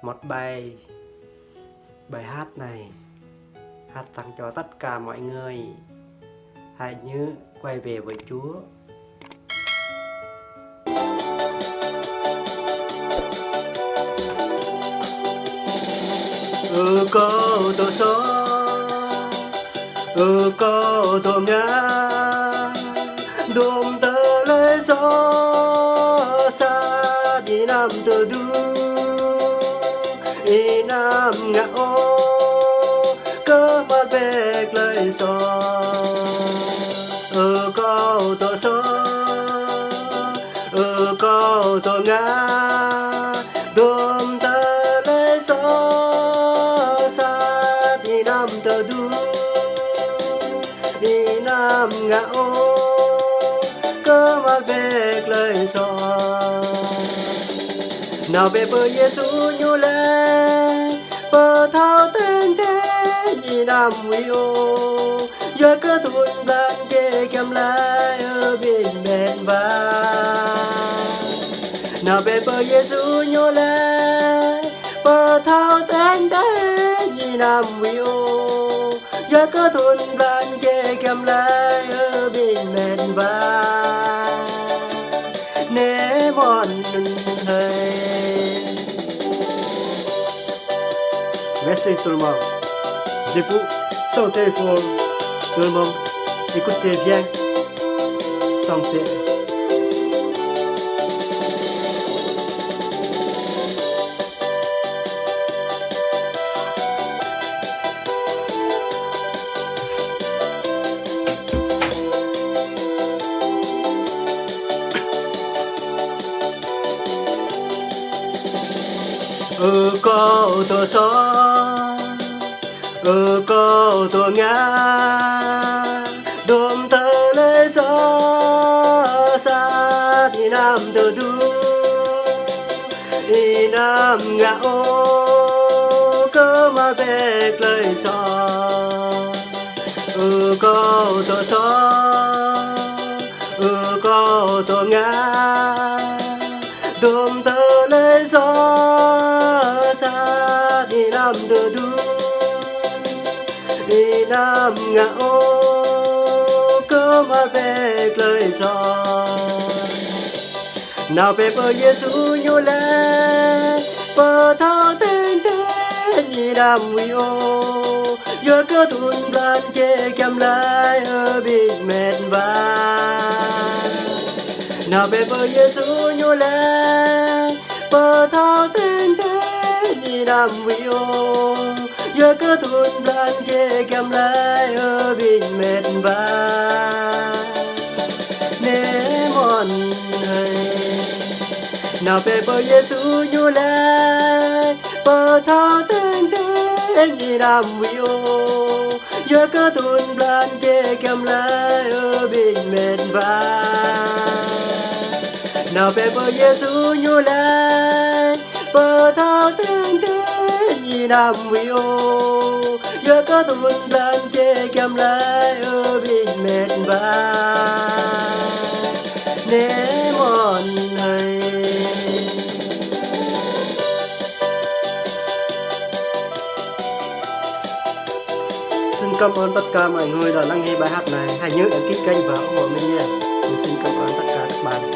một bài hát này hát tặng cho tất cả mọi người. Hãy nhớ quay về với Chúa. Câu tổ số câu tổ ngã đùm tơ lấy gió xa đi nam tơ du đi nam ngã ô cơ mà về lời gió câu tổ số câu tổ ngã đùm tơ lấy gió xa đi nam tơ du đi nam ngã ô cơ mà về lời gió nào về bờ Giêsu nhu lệ bờ thao tên thế đi nam huy ô giờ cơ thuận ban chê kem lại ở bên bên va nào về bờ Giêsu nhu lệ bờ thao tên thế đi nam huy ô giờ cơ thuận ban chê kem lại ở bên bên va nế mòn thầy. Merci tout le monde. Je vous santé pour tout le monde. Écoutez bien. Santé. Câu tổ số câu tổ ngã đùm tơ lấy gió xa đi nam tơ du đi nam ngã ô cơ mà về lời gió câu tổ số câu tổ ngã đùm tơ lấy gió đi nam tơ du đi nam ngã ô cơ mà về lời gió nào về bờ Giêsu nhu lệ bờ thao tên thế đi nam huy ô giờ cơ thuận ban chê kem lại ở bên mệt vai nào về bờ Giêsu nhu lệ bờ thao tên thế đi nam huy ô giờ cơ thuận ban chê kem lại ở bên mệt vai nế mòn thầy nào về bờ Giêsu nhu lệ bờ thao tên thế đi nam huy ô giờ cơ thuận ban chê kem lại ở bên mệt vai nào về bờ Giêsu nhu lệ bờ thao tên thế đi nam huy ô giờ cơ thuận ban chê kem lại ở bên mệt vai nế mòn thầy. Xin cảm ơn tất cả mọi người đã lắng nghe bài hát này. Hãy nhớ đăng ký kênh và ủng hộ mình nha. Mình xin cảm ơn tất cả các bạn.